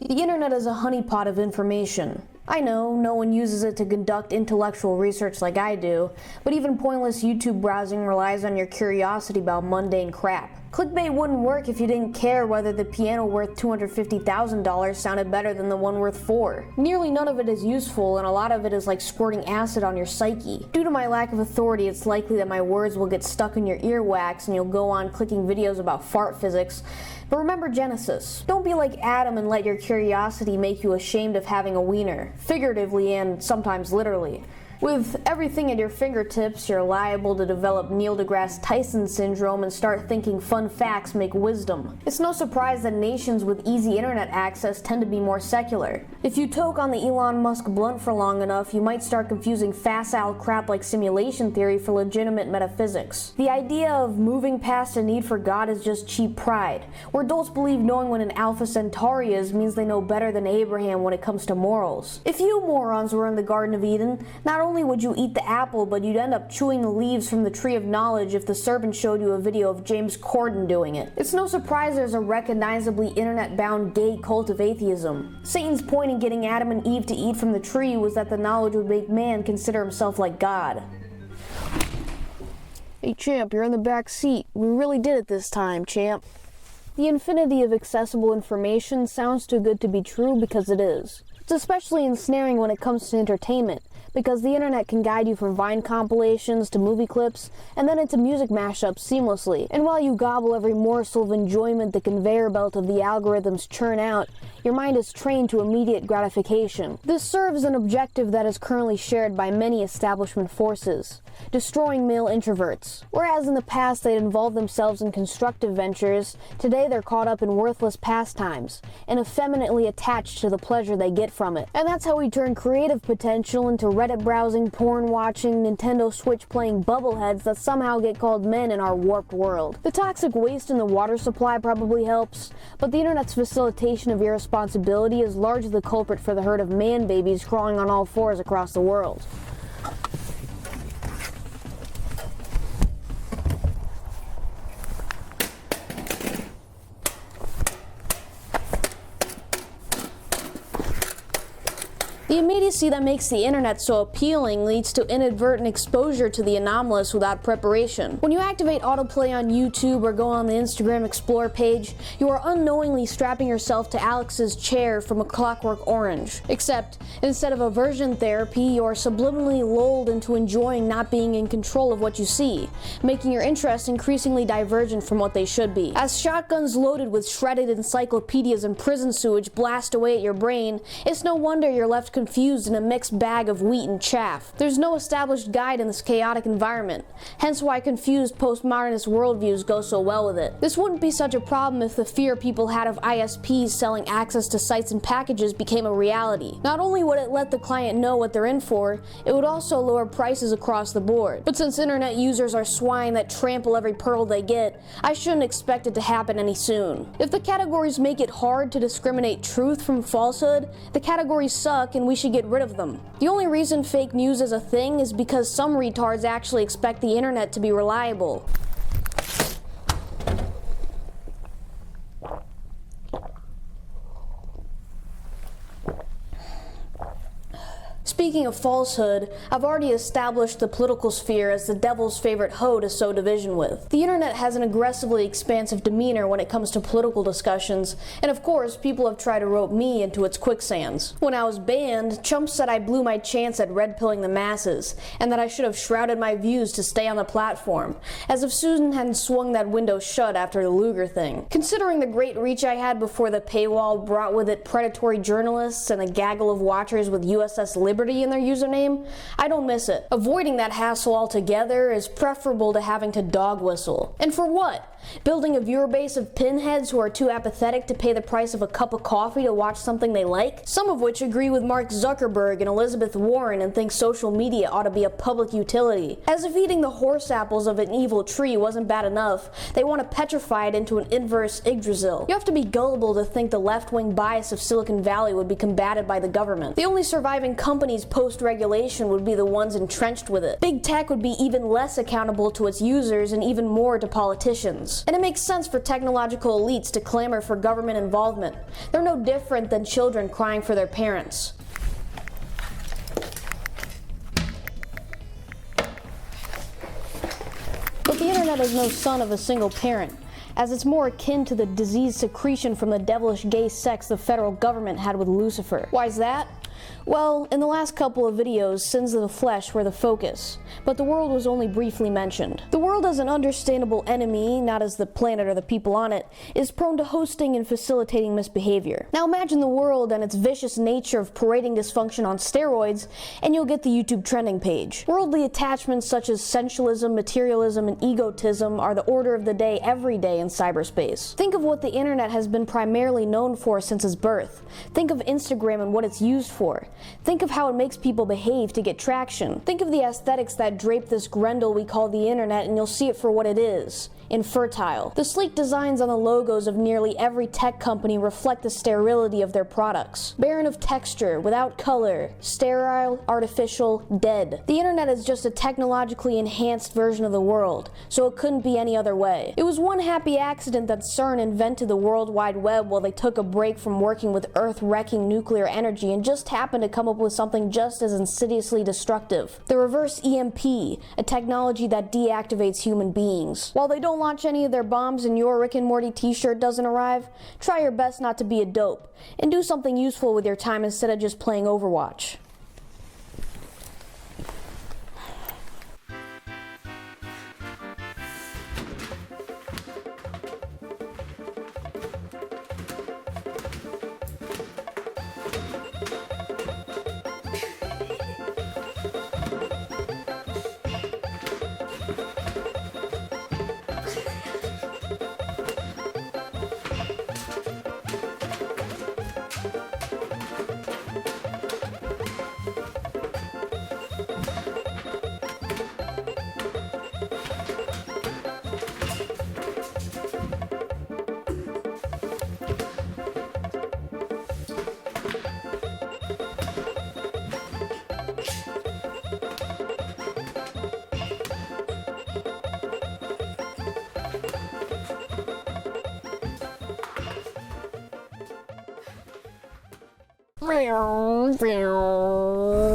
The internet is a honeypot of information. I know, no one uses it to conduct intellectual research like I do, but even pointless YouTube browsing relies on your curiosity about mundane crap. Clickbait wouldn't work if you didn't care whether the piano worth $250,000 sounded better than the one worth $4. Nearly none of it is useful, and a lot of it is like squirting acid on your psyche. Due to my lack of authority, it's likely that my words will get stuck in your earwax and you'll go on clicking videos about fart physics. But remember Genesis. Don't be like Adam and let your curiosity make you ashamed of having a wiener, figuratively and sometimes literally. With everything at your fingertips, you're liable to develop Neil deGrasse Tyson syndrome and start thinking fun facts make wisdom. It's no surprise that nations with easy internet access tend to be more secular. If you toke on the Elon Musk blunt for long enough, you might start confusing facile crap like simulation theory for legitimate metaphysics. The idea of moving past a need for God is just cheap pride, where adults believe knowing what an Alpha Centauri is means they know better than Abraham when it comes to morals. If you morons were in the Garden of Eden, not only would you eat the apple, but you'd end up chewing the leaves from the tree of knowledge if the serpent showed you a video of James Corden doing it. It's no surprise there's a recognizably internet-bound gay cult of atheism. Satan's point in getting Adam and Eve to eat from the tree was that the knowledge would make man consider himself like God. Hey champ, you're in the back seat. We really did it this time, champ. The infinity of accessible information sounds too good to be true because it is. It's especially ensnaring when it comes to entertainment, because the internet can guide you from Vine compilations to movie clips, and then into music mashups seamlessly. And while you gobble every morsel of enjoyment the conveyor belt of the algorithms churn out, your mind is trained to immediate gratification. This serves an objective that is currently shared by many establishment forces, destroying male introverts. Whereas in the past they'd involved themselves in constructive ventures, today they're caught up in worthless pastimes, and effeminately attached to the pleasure they get from it. And that's how we turn creative potential into Reddit browsing, porn watching, Nintendo Switch playing bubbleheads that somehow get called men in our warped world. The toxic waste in the water supply probably helps, but the internet's facilitation of irresponsibility is largely the culprit for the herd of man babies crawling on all fours across the world. The immediacy that makes the internet so appealing leads to inadvertent exposure to the anomalous without preparation. When you activate autoplay on YouTube or go on the Instagram Explore page, you are unknowingly strapping yourself to Alex's chair from A Clockwork Orange. Except, instead of aversion therapy, you are subliminally lulled into enjoying not being in control of what you see, making your interests increasingly divergent from what they should be. As shotguns loaded with shredded encyclopedias and prison sewage blast away at your brain, it's no wonder you're left confused in a mixed bag of wheat and chaff. There's no established guide in this chaotic environment, hence why confused postmodernist worldviews go so well with it. This wouldn't be such a problem if the fear people had of ISPs selling access to sites and packages became a reality. Not only would it let the client know what they're in for, it would also lower prices across the board. But since internet users are swine that trample every pearl they get, I shouldn't expect it to happen any soon. If the categories make it hard to discriminate truth from falsehood, the categories suck and we should get rid of them. The only reason fake news is a thing is because some retards actually expect the internet to be reliable. Speaking of falsehood, I've already established the political sphere as the devil's favorite hoe to sow division with. The internet has an aggressively expansive demeanor when it comes to political discussions, and of course, people have tried to rope me into its quicksands. When I was banned, chumps said I blew my chance at red-pilling the masses, and that I should have shrouded my views to stay on the platform, as if Susan hadn't swung that window shut after the Lugar thing. Considering the great reach I had before the paywall brought with it predatory journalists and a gaggle of watchers with USS Liberty in their username, I don't miss it. Avoiding that hassle altogether is preferable to having to dog whistle. And for what? Building a viewer base of pinheads who are too apathetic to pay the price of a cup of coffee to watch something they like? Some of which agree with Mark Zuckerberg and Elizabeth Warren and think social media ought to be a public utility. As if eating the horse apples of an evil tree wasn't bad enough, they want to petrify it into an inverse Yggdrasil. You have to be gullible to think the left-wing bias of Silicon Valley would be combated by the government. The only surviving companies companies post-regulation would be the ones entrenched with it. Big tech would be even less accountable to its users and even more to politicians. And it makes sense for technological elites to clamor for government involvement. They're no different than children crying for their parents. But the internet is no son of a single parent, as it's more akin to the diseased secretion from the devilish gay sex the federal government had with Lucifer. Why's that? Well, in the last couple of videos, sins of the flesh were the focus, but the world was only briefly mentioned. The world as an understandable enemy, not as the planet or the people on it, is prone to hosting and facilitating misbehavior. Now imagine the world and its vicious nature of parading dysfunction on steroids, and you'll get the YouTube trending page. Worldly attachments such as sensualism, materialism, and egotism are the order of the day every day in cyberspace. Think of what the internet has been primarily known for since its birth. Think of Instagram and what it's used for. Think of how it makes people behave to get traction. Think of the aesthetics that drape this Grendel we call the internet, and you'll see it for what it is. Infertile. The sleek designs on the logos of nearly every tech company reflect the sterility of their products. Barren of texture, without color, sterile, artificial, dead. The internet is just a technologically enhanced version of the world, so it couldn't be any other way. It was one happy accident that CERN invented the World Wide Web while they took a break from working with Earth-wrecking nuclear energy and just happened to come up with something just as insidiously destructive. The reverse EMP, a technology that deactivates human beings. While they don't launch any of their bombs and your Rick and Morty t-shirt doesn't arrive, try your best not to be a dope, and do something useful with your time instead of just playing Overwatch. Meow, meow.